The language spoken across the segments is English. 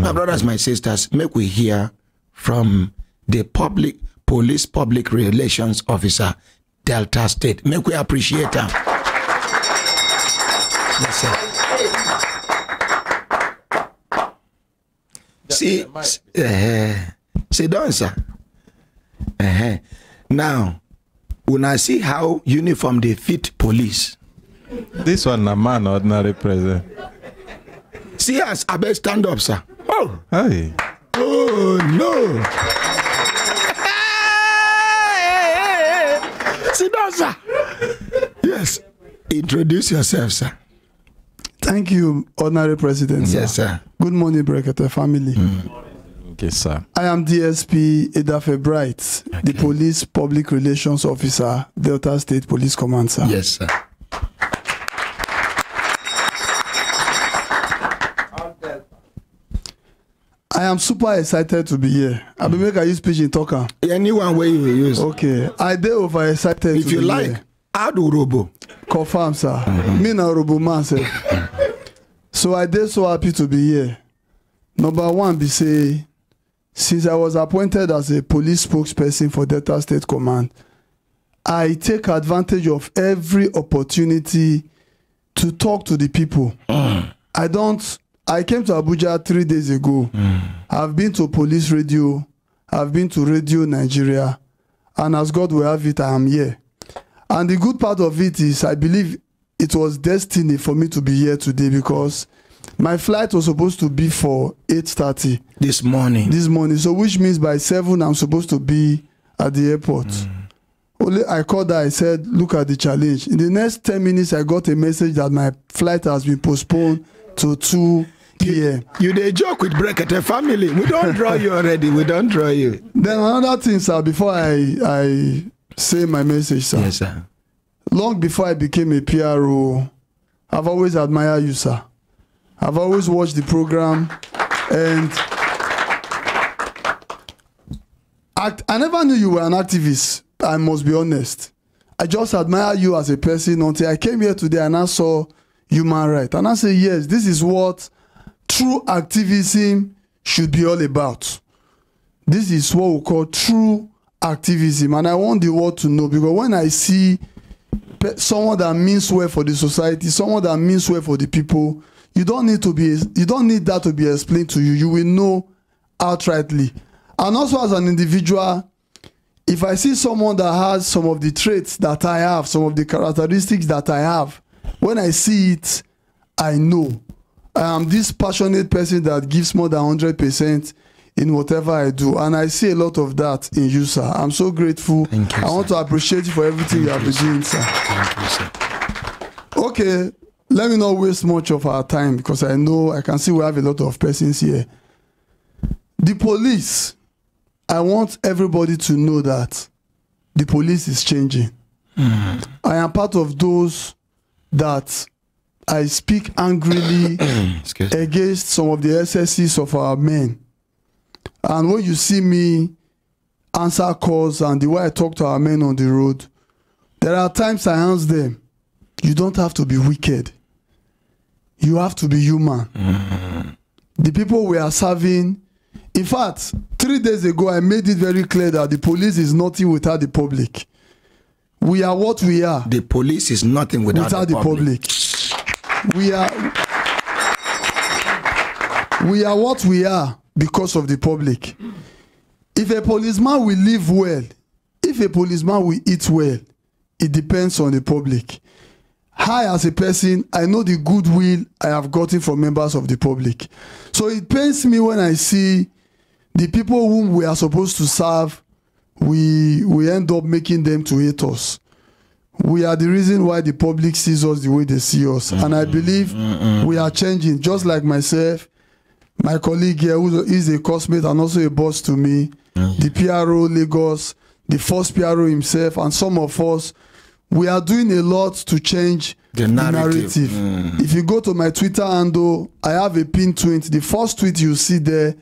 My brothers, my sisters, make we hear from the police public relations officer, Delta State. Make we appreciate them. Yes, sir. See, sit down, sir. Now, when I see how uniform they fit police. This one a man, ordinary president. See us, I better stand up, sir. Oh, hey. Oh no. Sit down, sir. Yes. Introduce yourself, sir. Thank you, Ordinary President. Yes, sir. Good morning, Brekete family. Okay, sir. I am DSP Edafe Bright, the Police Public Relations Officer, Delta State Police Command, sir. Yes, sir. I am super excited to be here. I will make a use speech in talker. Anyone way you will use. Okay. I did over excited. If you like, here. add Urobo. Confirm, sir. Me na Urobo man, sir. So I did so happy to be here. Number one, be say, since I was appointed as a police spokesperson for Delta State Command, I take advantage of every opportunity to talk to the people. I came to Abuja 3 days ago. I've been to police radio. I've been to Radio Nigeria. And as God will have it, I am here. And the good part of it is I believe it was destiny for me to be here today because my flight was supposed to be for 8:30. This morning. So which means by 7 I'm supposed to be at the airport. Only I called her, I said, look at the challenge. In the next 10 minutes, I got a message that my flight has been postponed to 2 p.m. You dey joke with Brekete family. We don't draw you already. We don't draw you. Then another thing, sir, before I say my message, sir. Yes, sir. Long before I became a PPRO, I've always admired you, sir. I've always watched the program, and I never knew you were an activist. I must be honest. I just admire you as a person until I came here today and I saw human rights. And I say, yes, this is what true activism should be all about. This is what we call true activism. And I want the world to know, because when I see someone that means well for the society, someone that means well for the people, you don't need that to be explained to you. You will know outrightly. And also as an individual, if I see someone that has some of the traits that I have, some of the characteristics that I have, when I see it, I know. I am this passionate person that gives more than 100% in whatever I do. And I see a lot of that in you, sir. I'm so grateful. Thank you, I want to appreciate you for everything you have been doing, sir. Thank you, sir. Okay, let me not waste much of our time because I know, I can see we have a lot of persons here. The police, I want everybody to know that the police is changing. I am part of those that I speak angrily against some of the excesses of our men. And when you see me answer calls and the way I talk to our men on the road, there are times I ask them, you don't have to be wicked. You have to be human. The people we are serving, in fact, 3 days ago, I made it very clear that the police is nothing without the public. We are what we are. The police is nothing without the public. We are what we are because of the public. If a policeman will live well, if a policeman will eat well, it depends on the public. I, as a person, I know the goodwill I have gotten from members of the public. So it pains me when I see the people whom we are supposed to serve, we end up making them to hate us. We are the reason why the public sees us the way they see us. And I believe we are changing, just like myself, my colleague here, who is a classmate and also a boss to me, the PRO Lagos, the first PRO himself, and some of us, we are doing a lot to change the narrative. If you go to my Twitter handle, I have a pinned tweet. The first tweet you see there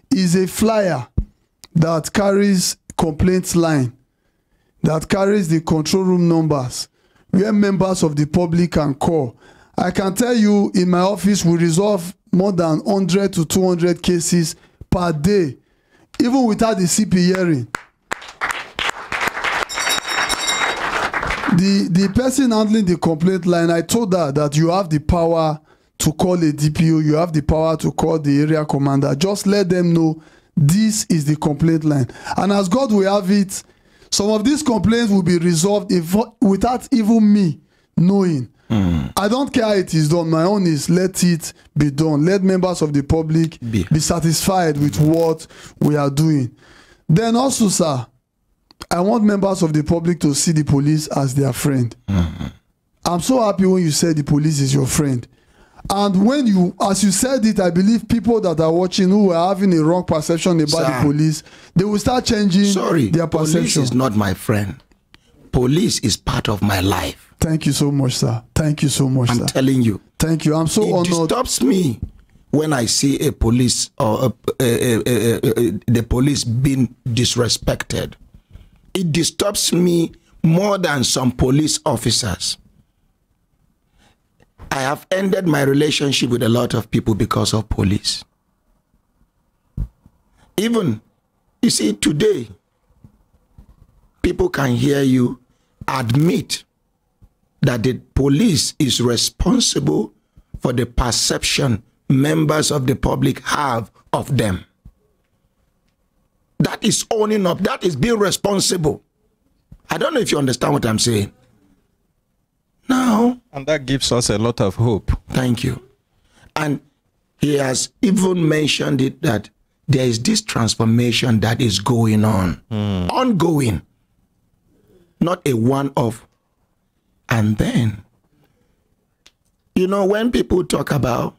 is a flyer that carries complaints line, that carries the control room numbers, where members of the public can call. I can tell you, in my office, we resolve more than 100 to 200 cases per day, even without the CP hearing. The person handling the complaint line, I told her that you have the power to call a DPO, you have the power to call the area commander. Just let them know this is the complaint line. And as God will have it, some of these complaints will be resolved without even me knowing. I don't care how it is done. My own is let it be done. Let members of the public be satisfied with what we are doing. Then also, sir, I want members of the public to see the police as their friend. I'm so happy when you said the police is your friend. And when you, as you said it, I believe people that are watching who are having a wrong perception about the police, they will start changing their perception. Police is not my friend. Police is part of my life. Thank you so much, sir. Thank you so much, sir. I'm telling you. Thank you. I'm so honored. It disturbs me when I see a police or the police being disrespected. It disturbs me more than some police officers. I have ended my relationship with a lot of people because of police. Even, you see, today, people can hear you admit that the police is responsible for the perception members of the public have of them. That is owning up. That is being responsible. I don't know if you understand what I'm saying. Now, and that gives us a lot of hope. Thank you. And he has even mentioned it that there is this transformation that is going on. Ongoing. Not a one-off. And then, you know, when people talk about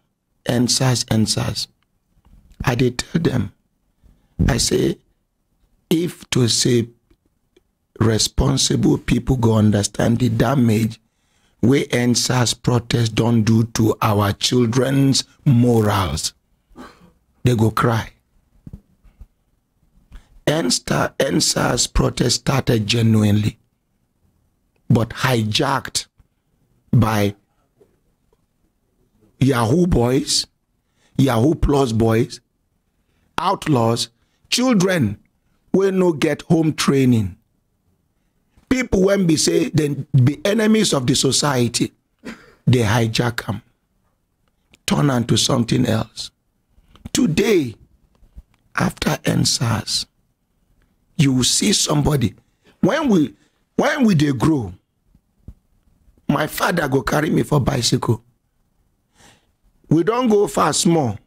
NSAS, I did tell them, I say, if to say responsible people go understand the damage we NSAS protests don't do to our children's morals, they go cry. NSAS protest started genuinely, but hijacked by Yahoo boys, Yahoo Plus boys, outlaws, children will no get home training. People when we say then be enemies of the society, they hijack them, turn into something else. Today, after NSAS, you will see somebody. When we they grow, my father go carry me for bicycle. We don't go far small.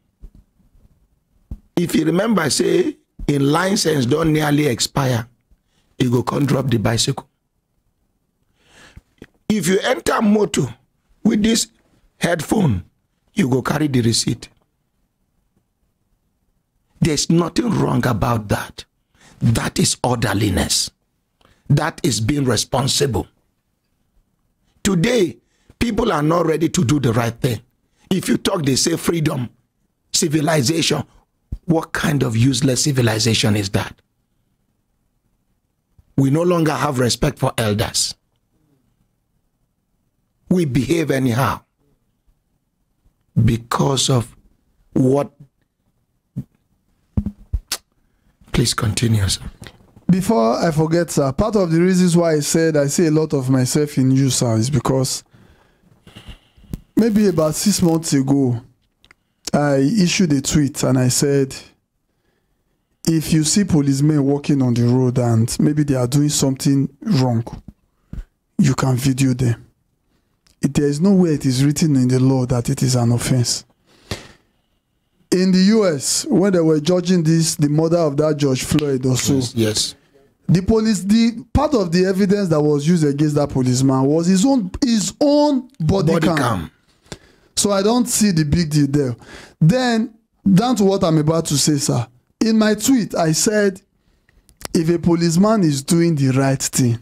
If you remember, say, in license don't nearly expire, you go come drop the bicycle. If you enter motor with this headphone, you go carry the receipt. There's nothing wrong about that. That is orderliness. That is being responsible. Today, people are not ready to do the right thing. If you talk, they say freedom, civilization. What kind of useless civilization is that? We no longer have respect for elders. We behave anyhow because of what. Please continue, sir. Before I forget, sir, part of the reasons why I said I see a lot of myself in you, sir, is because maybe about 6 months ago, I issued a tweet and I said, if you see policemen walking on the road and maybe they are doing something wrong, you can video them. There is nowhere it is written in the law that it is an offense. In the US, when they were judging this, the mother of that George Floyd or so, yes, the police, the part of the evidence that was used against that policeman was his own body cam. So I don't see the big deal there. Then, down to what I'm about to say, sir. In my tweet, I said, if a policeman is doing the right thing,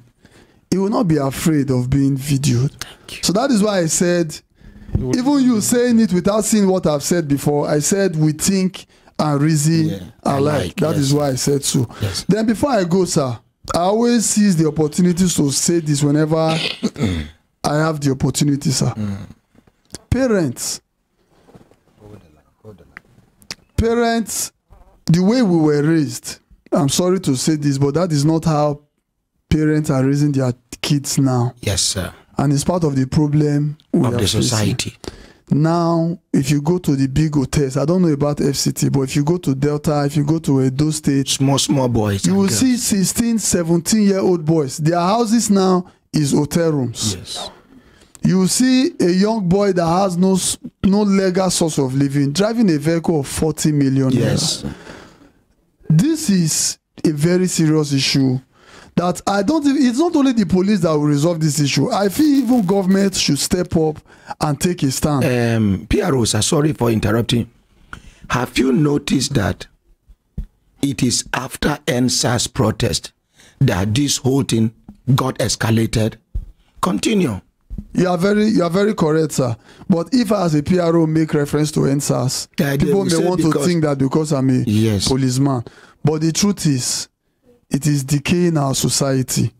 he will not be afraid of being videoed. So that is why I said, even you saying it without seeing what I've said before, I said we think and reason alike. That is why I said so. Yes. Then before I go, sir, I always seize the opportunities to say this whenever I have the opportunity, sir. Parents, Parents, the way we were raised, I'm sorry to say this, but that is not how parents are raising their kids now. Yes, sir. And it's part of the problem of the society. Now, if you go to the big hotels, I don't know about FCT, but if you go to Delta, if you go to Edo State, small boys, you will see 16, 17-year-old boys. Their houses now is hotel rooms. Yes. You will see a young boy that has no legal source of living driving a vehicle of 40 million. Yes. This is a very serious issue. That it's not only the police that will resolve this issue. I feel even government should step up and take a stand. PROs, sorry for interrupting. Have you noticed that it is after NSAS protest that this whole thing got escalated? Continue. You are very correct, sir. But if I as a PRO make reference to NSAS, people may want to think that because I'm a policeman. But the truth is, it is decaying our society.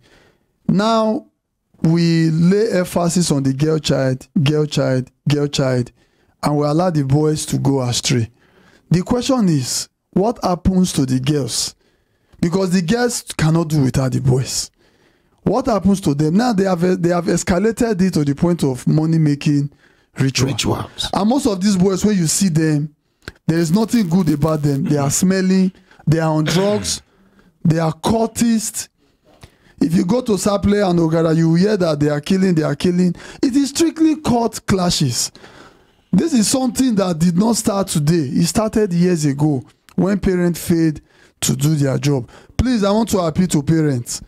Now, we lay emphasis on the girl child, and we allow the boys to go astray. The question is, what happens to the girls? Because the girls cannot do without the boys. What happens to them? Now they have escalated it to the point of money-making rituals. And most of these boys, when you see them, there is nothing good about them. They are smelling, they are on drugs, they are cultists. If you go to Saple and Ogara, you hear that they are killing. It is strictly cult clashes. This is something that did not start today. It started years ago when parents failed to do their job. Please, I want to appeal to parents.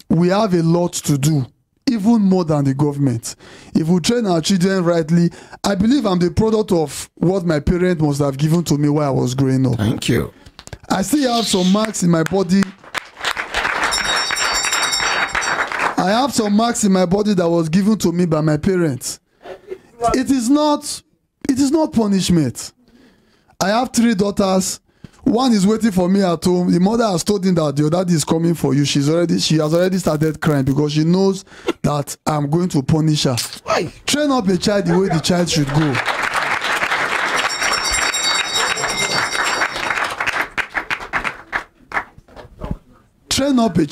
We have a lot to do, even more than the government. If we train our children rightly, I believe I'm the product of what my parents must have given to me while I was growing up. Thank you. I still have some marks in my body. I have some marks in my body that was given to me by my parents. It is not punishment. I have 3 daughters. One is waiting for me at home. The mother has told him that your daddy is coming for you. She has already started crying because she knows that I'm going to punish her. Train up a child the way the child should go. Train up a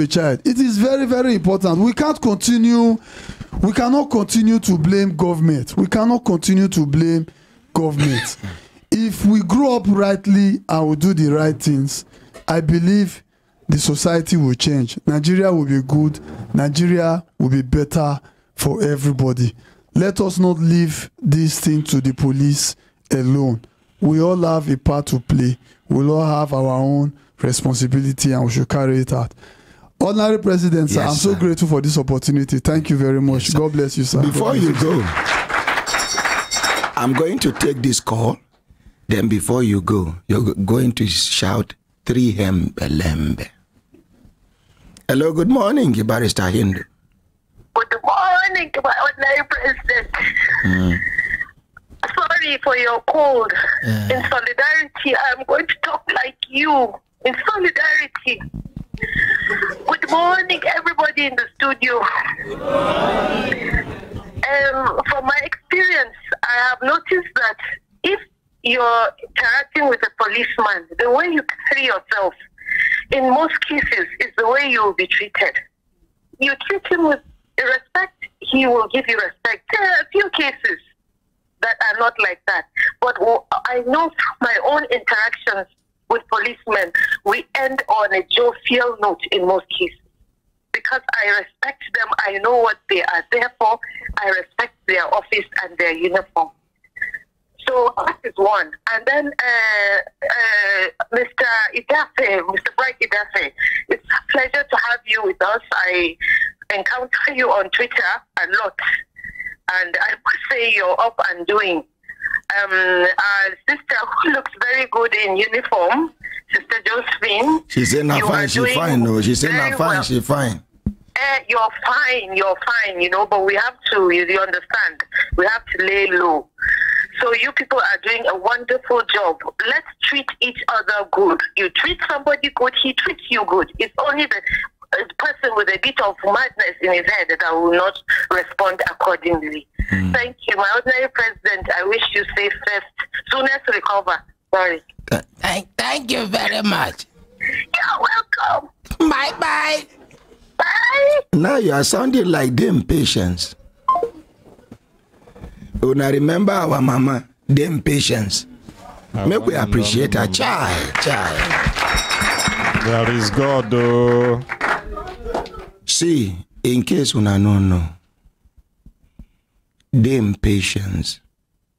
child. It is very, very important. We cannot continue to blame government. If we grow up rightly and we do the right things, I believe the society will change. Nigeria will be good. Nigeria will be better for everybody. Let us not leave this thing to the police alone. We all have a part to play. We all have our own responsibility and we should carry it out. Honorary President, sir, I'm so grateful for this opportunity. Thank you very much. God bless you, sir. Before you go, I'm going to take this call. Then before you go, you're going to shout 3 Hembelembe. Hello, good morning, Barrister Hindu. Good morning, my Honorary President. Sorry for your cold. In solidarity, I'm going to talk like you. In solidarity. Good morning, everybody in the studio. From my experience, I have noticed that if you're interacting with a policeman, the way you carry yourself, in most cases, is the way you will be treated. You treat him with respect, he will give you respect. There are a few cases that are not like that. But I know from my own interactions with policemen, we end on a jovial note in most cases. Because I respect them, I know what they are there for, I respect their office and their uniform. So that is one. And then Mr. Idafe, Mr. Brekete, it's a pleasure to have you with us. I encounter you on Twitter a lot. And I must say you're up and doing. Our sister who looks very good in uniform, Sister Josephine. She said not fine, she's fine. No, she said not fine, she's fine. You're fine, you know, but we have to, you understand, we have to lay low. So you people are doing a wonderful job. Let's treat each other good. You treat somebody good, he treats you good. It's only the a person with a bit of madness in his head that will not respond accordingly. Thank you. My ordinary president, I wish you safe first. Soonest recover. Sorry. Thank you very much. You're welcome. Bye-bye. Bye. Now you are sounding like them Patience. When I remember our mama, them Patience. Make we appreciate her. Child. There is God, though. See, in case una no know, Dame Patience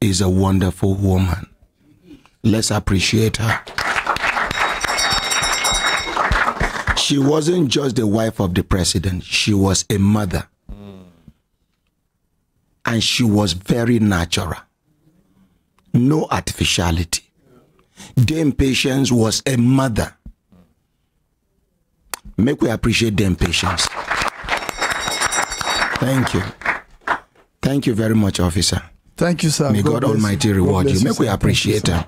is a wonderful woman. Let's appreciate her. She wasn't just the wife of the president, she was a mother. And she was very natural. No artificiality. Dame Patience was a mother. Make we appreciate Dame Patience. Thank you. Thank you very much, officer. Thank you, sir. May God Almighty reward you. Make we appreciate her.